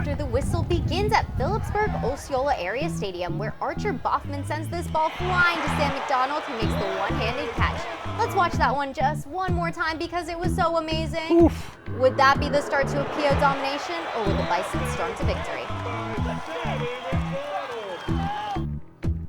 After the Whistle begins at Phillipsburg Osceola Area Stadium, where Archer Boffman sends this ball flying to Sam McDonald, who makes the one-handed catch. Let's watch that one just one more time because it was so amazing. Oof. Would that be the start to a PO domination, or will the Bison storm to victory?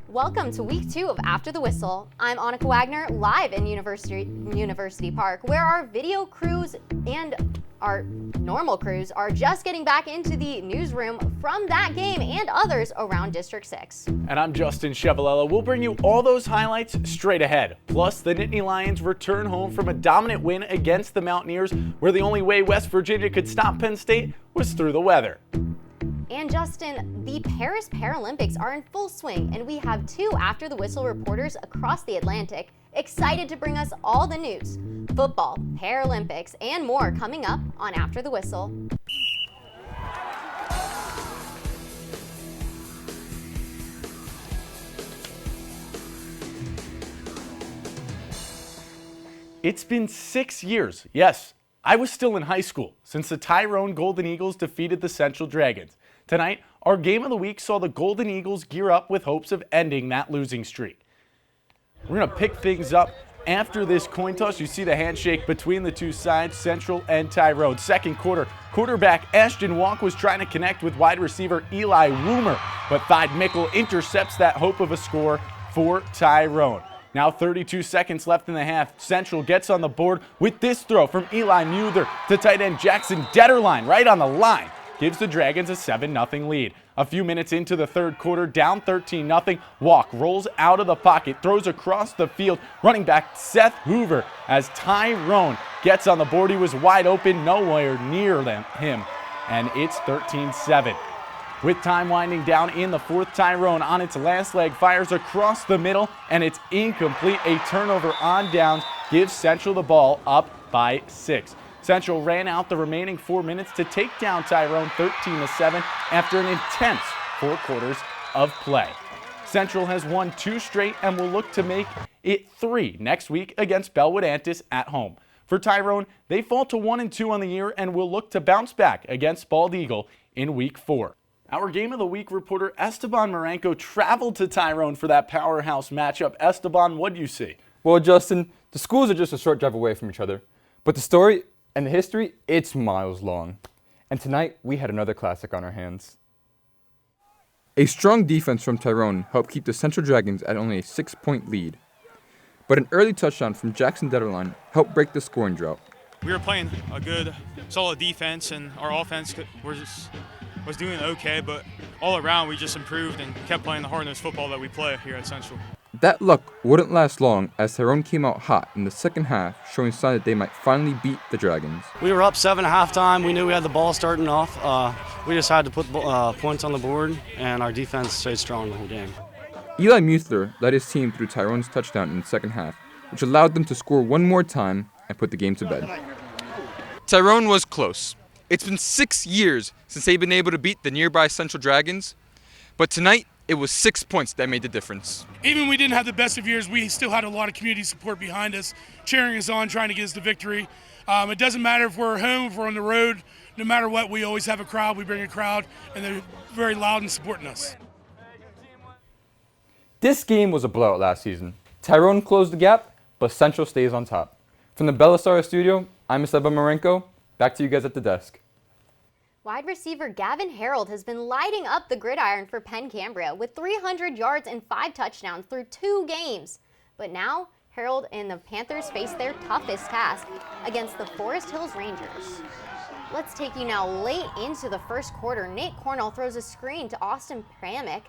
Welcome to week 2 of After the Whistle. I'm Annika Wagner, live in University Park, where our video crews and our normal crews are just getting back into the newsroom from that game and others around District 6. And I'm Justin Chevalella. We'll bring you all those highlights straight ahead. Plus, the Nittany Lions return home from a dominant win against the Mountaineers, where the only way West Virginia could stop Penn State was through the weather. And Justin, the Paris Paralympics are in full swing, and we have 2 After the Whistle reporters across the Atlantic excited to bring us all the news. Football, Paralympics, and more coming up on After the Whistle. It's been 6 years, yes, I was still in high school, since the Tyrone Golden Eagles defeated the Central Dragons. Tonight, our game of the week saw the Golden Eagles gear up with hopes of ending that losing streak. We're going to pick things up after this coin toss. You see the handshake between the two sides, Central and Tyrone. Second quarter, quarterback Ashton Walk was trying to connect with wide receiver Eli Woomer, but Thide Mickle intercepts that hope of a score for Tyrone. Now 32 seconds left in the half. Central gets on the board with this throw from Eli Muther to tight end Jackson Detterline right on the line. Gives the Dragons a 7-0 lead. A few minutes into the third quarter, down 13-0, Walk rolls out of the pocket, throws across the field, running back Seth Hoover as Tyrone gets on the board. He was wide open, nowhere near him, and it's 13-7. With time winding down in the fourth, Tyrone on its last leg fires across the middle, and it's incomplete. A turnover on downs gives Central the ball, up by 6. Central ran out the remaining 4 minutes to take down Tyrone 13-7 after an intense 4 quarters of play. Central has won 2 straight and will look to make it 3 next week against Bellwood Antis at home. For Tyrone, they fall to 1-2 on the year and will look to bounce back against Bald Eagle in week 4. Our Game of the Week reporter Esteban Marenko traveled to Tyrone for that powerhouse matchup. Esteban, what do you see? Well, Justin, the schools are just a short drive away from each other, but the story and the history, it's miles long. And tonight, we had another classic on our hands. A strong defense from Tyrone helped keep the Central Dragons at only a 6-point lead. But an early touchdown from Jackson Detterline helped break the scoring drought. We were playing a good, solid defense, and our offense was doing okay, but all around we just improved and kept playing the hard-nosed football that we play here at Central. That luck wouldn't last long as Tyrone came out hot in the second half, showing signs that they might finally beat the Dragons. We were up 7 at halftime. We knew we had the ball starting off. We just had to put points on the board, and our defense stayed strong the whole game. Eli Muther led his team through Tyrone's touchdown in the second half, which allowed them to score one more time and put the game to bed. Tyrone was close. It's been 6 years since they've been able to beat the nearby Central Dragons, but tonight it was 6 points that made the difference. Even when we didn't have the best of years, we still had a lot of community support behind us, cheering us on, trying to get us the victory. It doesn't matter if we're home, if we're on the road, no matter what, we always have a crowd. We bring a crowd, and they're very loud and supporting us. This game was a blowout last season. Tyrone closed the gap, but Central stays on top. From the Belisara studio, I'm Esteban Marenko. Back to you guys at the desk. Wide receiver Gavin Harold has been lighting up the gridiron for Penn Cambria with 300 yards and 5 touchdowns through 2 games. But now, Harold and the Panthers face their toughest task against the Forest Hills Rangers. Let's take you now late into the first quarter. Nate Cornell throws a screen to Austin Pramick,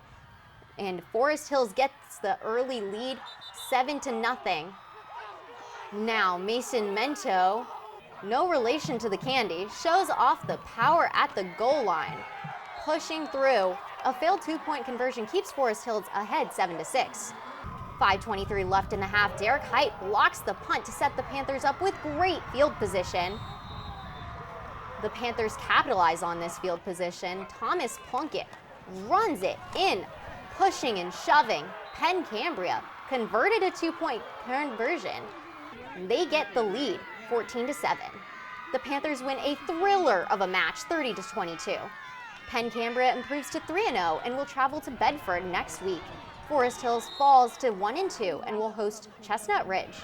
and Forest Hills gets the early lead 7-0. Now, Mason Mento, no relation to the Candy, shows off the power at the goal line. Pushing through, a failed 2-point conversion keeps Forest Hills ahead 7-6. 5:23 left in the half. Derek Height blocks the punt to set the Panthers up with great field position. The Panthers capitalize on this field position. Thomas Plunkett runs it in, pushing and shoving. Penn Cambria converted a 2-point conversion. They get the lead 14-7. The Panthers win a thriller of a match, 30-22. Penn Cambria improves to 3-0 and will travel to Bedford next week. Forest Hills falls to 1-2 and will host Chestnut Ridge.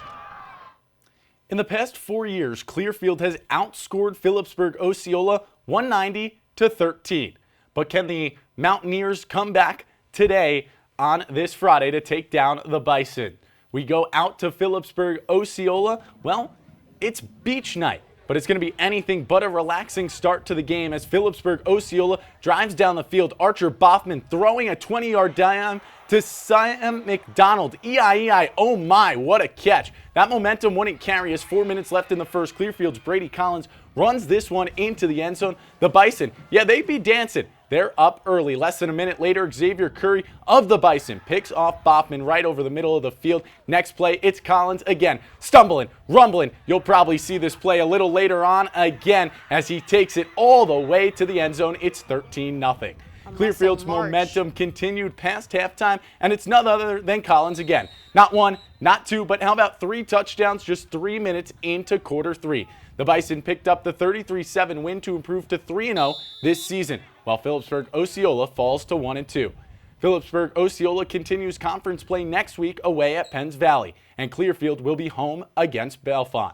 In the past 4 years, Clearfield has outscored Phillipsburg Osceola 190-13. But can the Mountaineers come back today on this Friday to take down the Bison? We go out to Phillipsburg Osceola. Well, it's beach night, but it's going to be anything but a relaxing start to the game as Phillipsburg Osceola drives down the field. Archer Boffman throwing a 20-yard dime to Sam McDonald. E-I-E-I, oh my, what a catch. That momentum wouldn't carry as 4 minutes left in the first. Clearfield's Brady Collins runs this one into the end zone. The Bison, yeah, they'd be dancing. They're up early. Less than a minute later, Xavier Curry of the Bison picks off Boffman right over the middle of the field. Next play, it's Collins again, stumbling, rumbling. You'll probably see this play a little later on again as he takes it all the way to the end zone. It's 13-0. Clearfield's momentum continued past halftime, and it's none other than Collins again. Not one, not two, but how about 3 touchdowns just 3 minutes into quarter 3. The Bison picked up the 33-7 win to improve to 3-0 this season, while Phillipsburg Osceola falls to 1-2. Phillipsburg Osceola continues conference play next week away at Penns Valley, and Clearfield will be home against Bellefonte.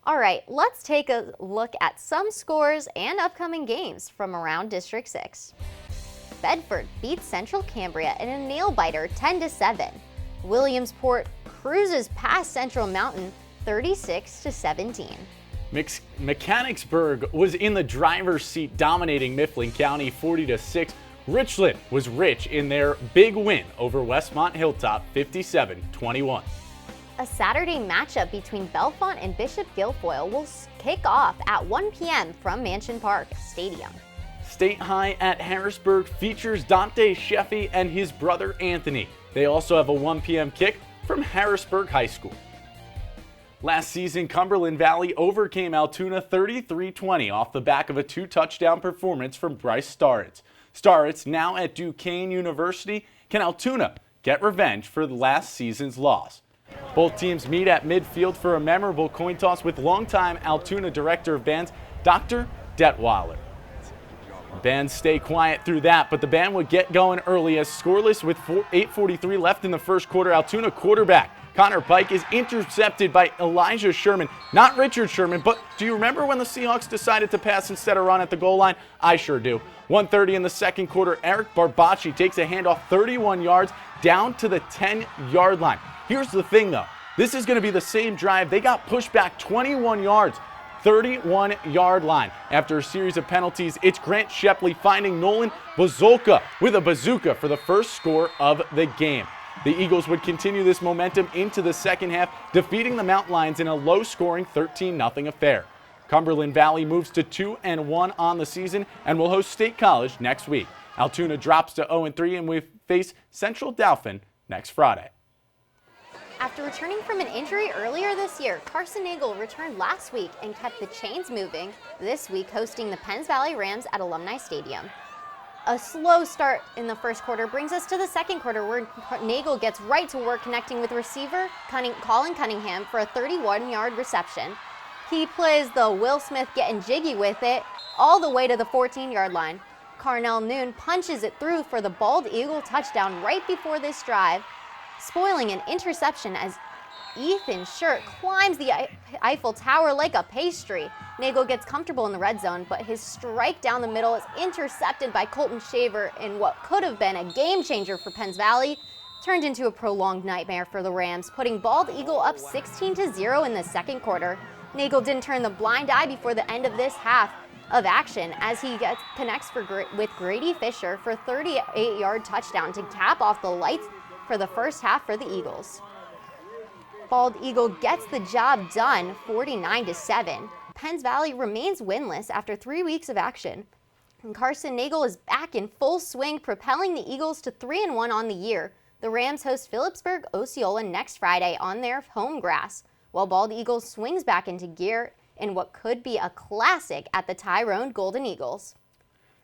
All right, let's take a look at some scores and upcoming games from around District 6. Bedford beats Central Cambria in a nail-biter 10-7. Williamsport cruises past Central Mountain 36-17. Mechanicsburg was in the driver's seat, dominating Mifflin County 40-6. Richland was rich in their big win over Westmont Hilltop 57-21. A Saturday matchup between Bellefonte and Bishop Guilfoyle will kick off at 1 p.m. from Mansion Park Stadium. State High at Harrisburg features Dante Sheffy and his brother Anthony. They also have a 1 p.m. kick from Harrisburg High School. Last season, Cumberland Valley overcame Altoona 33-20 off the back of a 2-touchdown performance from Bryce Starritz. Starritz, now at Duquesne University, can Altoona get revenge for last season's loss? Both teams meet at midfield for a memorable coin toss with longtime Altoona Director of Bands, Dr. Detweiler. Bands stay quiet through that, but the band would get going early as scoreless with 8:43 left in the first quarter. Altoona quarterback Connor Pike is intercepted by Elijah Sherman, not Richard Sherman, but do you remember when the Seahawks decided to pass instead of run at the goal line? I sure do. 1:30 in the second quarter, Eric Barbacci takes a handoff 31 yards down to the 10-yard line. Here's the thing though, this is going to be the same drive. They got pushed back 21 yards. 31-yard line. After a series of penalties, it's Grant Shepley finding Nolan Bazolka with a bazooka for the first score of the game. The Eagles would continue this momentum into the second half, defeating the Mount Lions in a low-scoring 13-0 affair. Cumberland Valley moves to 2-1 on the season and will host State College next week. Altoona drops to 0-3 and we face Central Dauphin next Friday. After returning from an injury earlier this year, Carson Nagel returned last week and kept the chains moving this week, hosting the Penns Valley Rams at Alumni Stadium. A slow start in the first quarter brings us to the second quarter where Nagel gets right to work connecting with receiver Colin Cunningham for a 31-yard reception. He plays the Will Smith getting jiggy with it all the way to the 14-yard line. Carnell Noon punches it through for the Bald Eagle touchdown right before this drive, spoiling an interception as Ethan Shirt climbs the Eiffel Tower like a pastry. Nagel gets comfortable in the red zone, but his strike down the middle is intercepted by Colton Shaver in what could have been a game changer for Penns Valley, turned into a prolonged nightmare for the Rams, putting Bald Eagle up 16-0 in the second quarter. Nagel didn't turn the blind eye before the end of this half of action as he connects with Grady Fisher for a 38-yard touchdown to cap off the lights for the first half for the Eagles. Bald Eagle gets the job done 49-7. Penns Valley remains winless after 3 weeks of action. And Carson Nagel is back in full swing, propelling the Eagles to 3-1 on the year. The Rams host Phillipsburg Osceola next Friday on their home grass, while Bald Eagle swings back into gear in what could be a classic at the Tyrone Golden Eagles.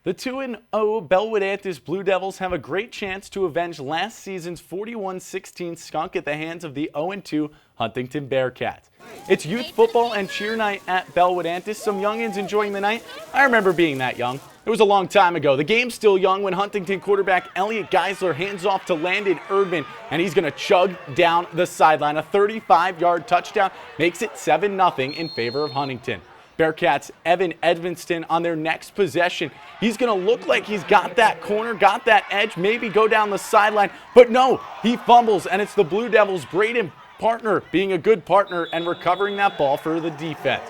The 2-0 Bellwood Antis Blue Devils have a great chance to avenge last season's 41-16 skunk at the hands of the 0-2 Huntington Bearcats. It's youth football and cheer night at Bellwood Antis. Some youngins enjoying the night. I remember being that young. It was a long time ago. The game's still young when Huntington quarterback Elliot Geisler hands off to Landon Erdman, and he's going to chug down the sideline. A 35-yard touchdown makes it 7-0 in favor of Huntington. Bearcats' Evan Edvinston on their next possession. He's going to look like he's got that corner, got that edge, maybe go down the sideline. But no, he fumbles, and it's the Blue Devils' Braden Partner being a good partner and recovering that ball for the defense.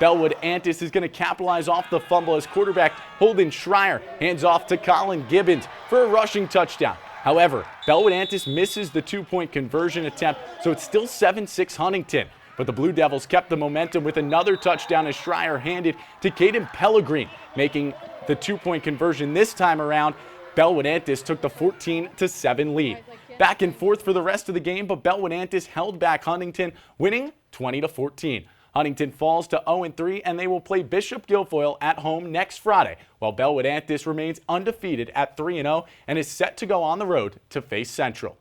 Bellwood Antis is going to capitalize off the fumble as quarterback Holden Schreier hands off to Colin Gibbons for a rushing touchdown. However, Bellwood Antis misses the 2-point conversion attempt, so it's still 7-6 Huntington. But the Blue Devils kept the momentum with another touchdown as Schreier handed to Caden Pellegrin, making the 2-point conversion this time around. Bellwood Antis took the 14-7 lead. Back and forth for the rest of the game, but Bellwood Antis held back Huntington, winning 20-14. Huntington falls to 0-3, and they will play Bishop Guilfoyle at home next Friday, while Bellwood Antis remains undefeated at 3-0 and is set to go on the road to face Central.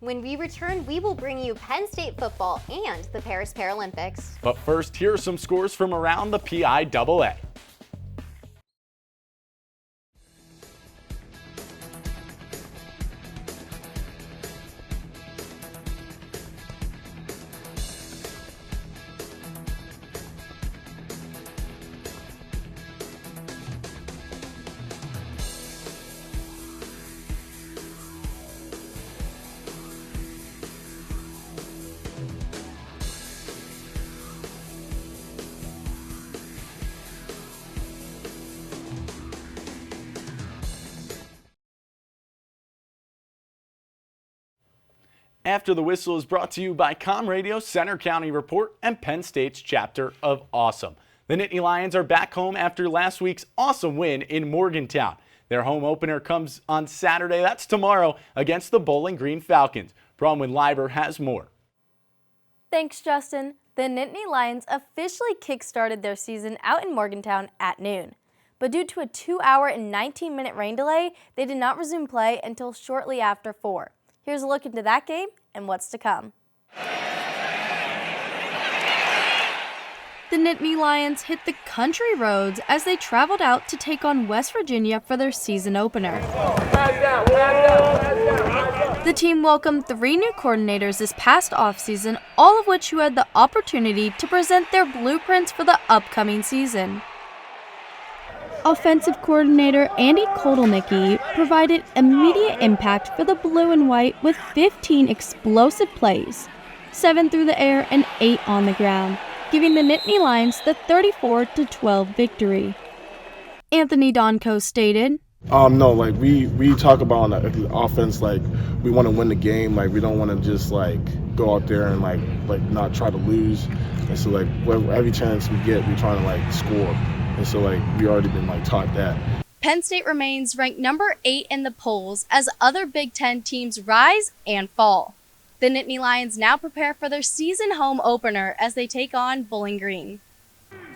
When we return, we will bring you Penn State football and the Paris Paralympics. But first, here are some scores from around the PIAA. After the Whistle is brought to you by Com Radio, Center County Report, and Penn State's chapter of Awesome. The Nittany Lions are back home after last week's awesome win in Morgantown. Their home opener comes on Saturday, that's tomorrow, against the Bowling Green Falcons. Bronwyn Leiber has more. Thanks, Justin. The Nittany Lions officially kick-started their season out in Morgantown at noon. But due to a 2-hour and 19-minute rain delay, they did not resume play until shortly after 4. Here's a look into that game and what's to come. The Nittany Lions hit the country roads as they traveled out to take on West Virginia for their season opener. The team welcomed 3 new coordinators this past offseason, all of which who had the opportunity to present their blueprints for the upcoming season. Offensive coordinator Andy Kotelnicki provided immediate impact for the blue and white with 15 explosive plays, 7 through the air and 8 on the ground, giving the Nittany Lions the 34-12 victory. Anthony Donko stated, No, like we talk about on the offense, like we want to win the game, like we don't want to just like go out there and like not try to lose, and so like every chance we get, we trying to like score. And so, like, we already been, like, taught that. Penn State remains ranked number 8 in the polls as other Big Ten teams rise and fall. The Nittany Lions now prepare for their season home opener as they take on Bowling Green.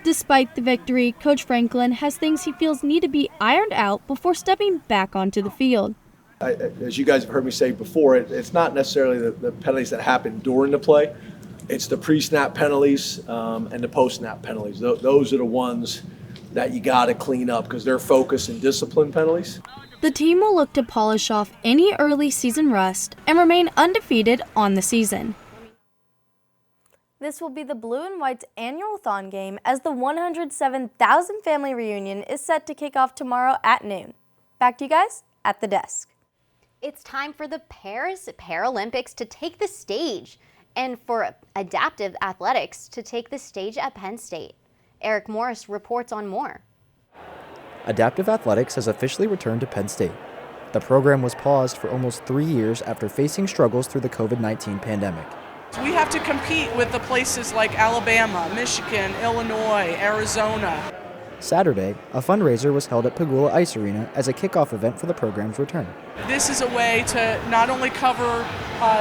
Despite the victory, Coach Franklin has things he feels need to be ironed out before stepping back onto the field. As you guys have heard me say before, it's not necessarily the penalties that happen during the play. It's the pre-snap penalties and the post-snap penalties. Those are the ones that you got to clean up because they're focus and discipline penalties. The team will look to polish off any early season rust and remain undefeated on the season. This will be the Blue and White's annual Thon game as the 107,000 family reunion is set to kick off tomorrow at noon. Back to you guys at the desk. It's time for the Paris Paralympics to take the stage and for adaptive athletics to take the stage at Penn State. Eric Morris reports on more. Adaptive athletics has officially returned to Penn State. The program was paused for almost 3 years after facing struggles through the COVID-19 pandemic. We have to compete with the places like Alabama, Michigan, Illinois, Arizona. Saturday, a fundraiser was held at Pagula Ice Arena as a kickoff event for the program's return. This is a way to not only cover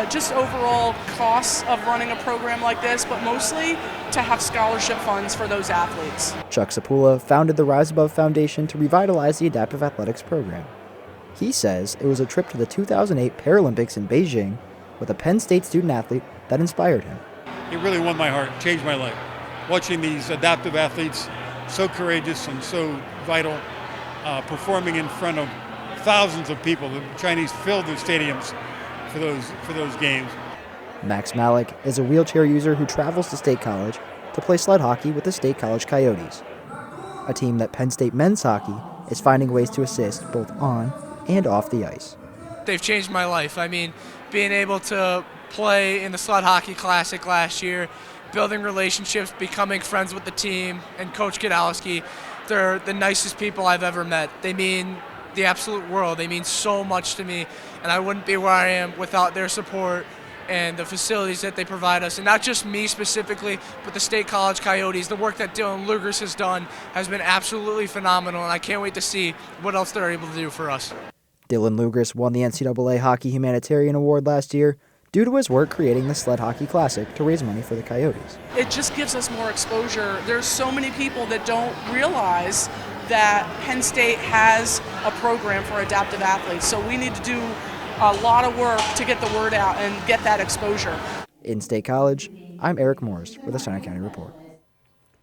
just overall costs of running a program like this, but mostly to have scholarship funds for those athletes. Chuck Sapula founded the Rise Above Foundation to revitalize the adaptive athletics program. He says it was a trip to the 2008 Paralympics in Beijing with a Penn State student athlete that inspired him. It really won my heart, changed my life. Watching these adaptive athletes, so courageous and so vital, performing in front of thousands of people. The Chinese filled their stadiums for those games. Max Malik is a wheelchair user who travels to State College to play sled hockey with the State College Coyotes, a team that Penn State men's hockey is finding ways to assist both on and off the ice. They've changed my life. I mean, being able to play in the Sled Hockey Classic last year, building relationships, becoming friends with the team, and Coach Kidalski, they're the nicest people I've ever met. They mean the absolute world. They mean so much to me, and I wouldn't be where I am without their support and the facilities that they provide us. And not just me specifically, but the State College Coyotes. The work that Dylan Lugers has done has been absolutely phenomenal, and I can't wait to see what else they're able to do for us. Dylan Lugers won the NCAA Hockey Humanitarian Award last year due to his work creating the Sled Hockey Classic to raise money for the Coyotes. It just gives us more exposure. There's so many people that don't realize that Penn State has a program for adaptive athletes, so we need to do a lot of work to get the word out and get that exposure. In State College, I'm Eric Morris with the Center County Report.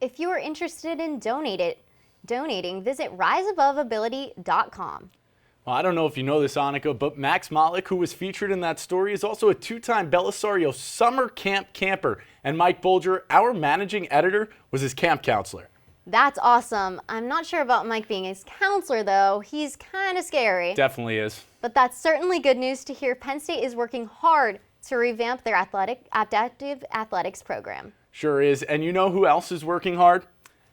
If you are interested in donating, visit riseaboveability.com. Well, I don't know if you know this, Annika, but Max Malik, who was featured in that story, is also a two-time Belisario summer camp camper. And Mike Bolger, our managing editor, was his camp counselor. That's awesome. I'm not sure about Mike being his counselor, though. He's kind of scary. Definitely is. But that's certainly good news to hear. Penn State is working hard to revamp their adaptive athletics program. Sure is. And you know who else is working hard?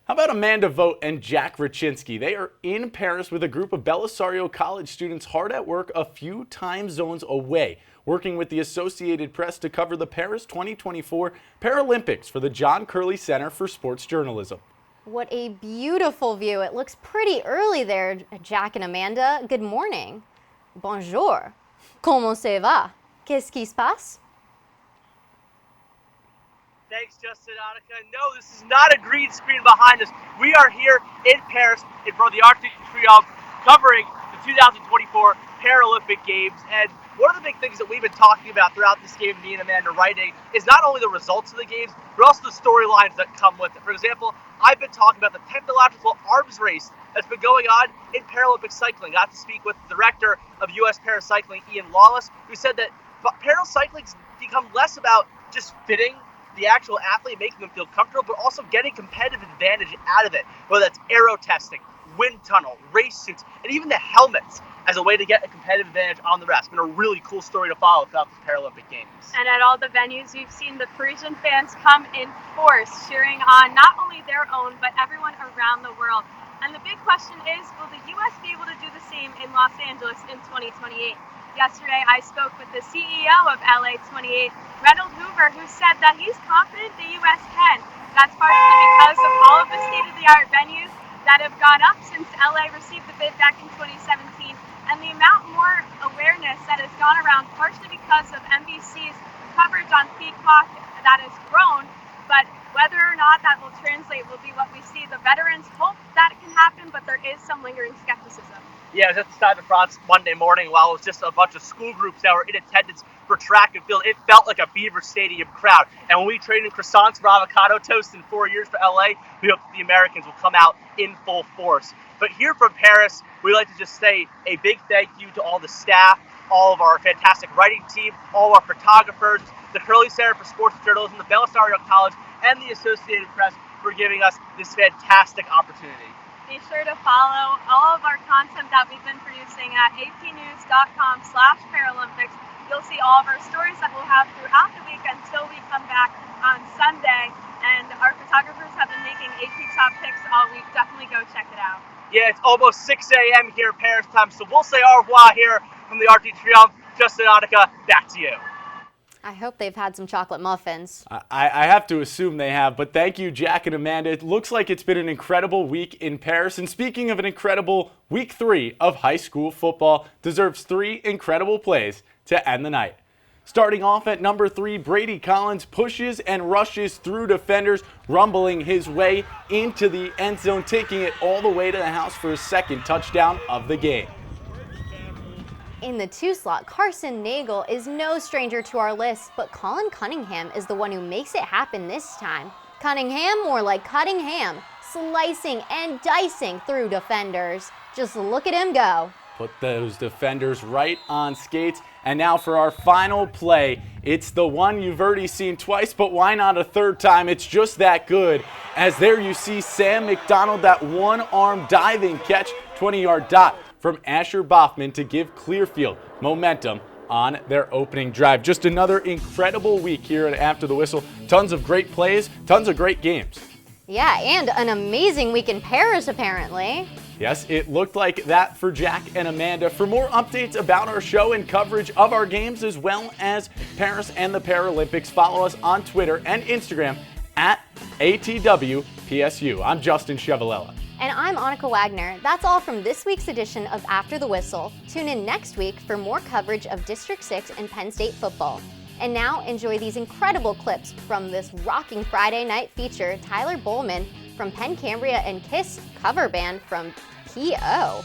How about Amanda Vogt and Jack Rachinsky? They are in Paris with a group of Belisario College students hard at work a few time zones away, working with the Associated Press to cover the Paris 2024 Paralympics for the John Curley Center for Sports Journalism. What a beautiful view. It looks pretty early there, Jack and Amanda. Good morning. Bonjour. Comment ça va? Qu'est-ce qui se passe? Thanks, Justin, Annika. No, this is not a green screen behind us. We are here in Paris in front of the Arc de Triomphe covering the 2024 Paralympic Games. And one of the big things that we've been talking about throughout this game, me and Amanda writing, is not only the results of the games, but also the storylines that come with it. For example, I've been talking about the technological arms race that's been going on in Paralympic cycling. I got to speak with the director of U.S. Paracycling, Ian Lawless, who said that paracycling's become less about just fitting the actual athlete, making them feel comfortable, but also getting competitive advantage out of it, whether that's aero testing, wind tunnel, race suits, and even the helmets as a way to get a competitive advantage on the rest. It's been a really cool story to follow throughout the Paralympic Games. And at all the venues, we've seen the Parisian fans come in force, cheering on not only their own, but everyone around the world. And the big question is, will the U.S. be able to do the same in Los Angeles in 2028? Yesterday, I spoke with the CEO of LA28, Reynold Hoover, who said that he's confident the U.S. can. That's partially because of all of the state-of-the-art venues that have gone up since LA received the bid back in 2017, and the amount more awareness that has gone around, partially because of NBC's coverage on Peacock that has grown, but whether or not that will translate will be what we see. The veterans hope that it can happen, but there is some lingering skepticism. Yeah, I was at the Stade de France Monday morning while it was just a bunch of school groups that were in attendance for track and field. It felt like a Beaver Stadium crowd. And when we traded croissants for avocado toast in 4 years for LA, we hope the Americans will come out in full force. But here from Paris, we like to just say a big thank you to all the staff, all of our fantastic writing team, all of our photographers, the Curley Center for Sports Journalism, the Belisario College, and the Associated Press for giving us this fantastic opportunity. Be sure to follow all of our content that we've been producing at apnews.com/Paralympics. You'll see all of our stories that we'll have throughout the week until we come back on Sunday. And our photographers have been making AP Top picks all week. Definitely go check it out. Yeah, it's almost 6 a.m. here in Paris time, so we'll say au revoir here from the Arc de Triomphe. Justin, Annika, back to you. I hope they've had some chocolate muffins. I have to assume they have, but thank you, Jack and Amanda. It looks like it's been an incredible week in Paris. And speaking of an incredible week 3 of high school football, deserves 3 incredible plays to end the night. Starting off at number 3, Brady Collins pushes and rushes through defenders, rumbling his way into the end zone, taking it all the way to the house for his 2nd touchdown of the game. In the 2 slot, Carson Nagel is no stranger to our list, but Colin Cunningham is the one who makes it happen this time. Cunningham, more like cutting ham, slicing and dicing through defenders. Just look at him go. Put those defenders right on skates. And now for our final play. It's the one you've already seen twice, but why not a 3rd time? It's just that good. As there you see Sam McDonald, that one-arm diving catch, 20-yard dot from Asher Boffman to give Clearfield momentum on their opening drive. Just another incredible week here at After the Whistle. Tons of great plays, tons of great games. Yeah, and an amazing week in Paris, apparently. Yes, it looked like that for Jack and Amanda. For more updates about our show and coverage of our games, as well as Paris and the Paralympics, follow us on Twitter and Instagram at ATWPSU. I'm Justin Chevalella. And I'm Annika Wagner. That's all from this week's edition of After the Whistle. Tune in next week for more coverage of District 6 and Penn State football. And now enjoy these incredible clips from this rocking Friday night feature, Tyler Bowman from Penn Cambria and KISS cover band from P.O.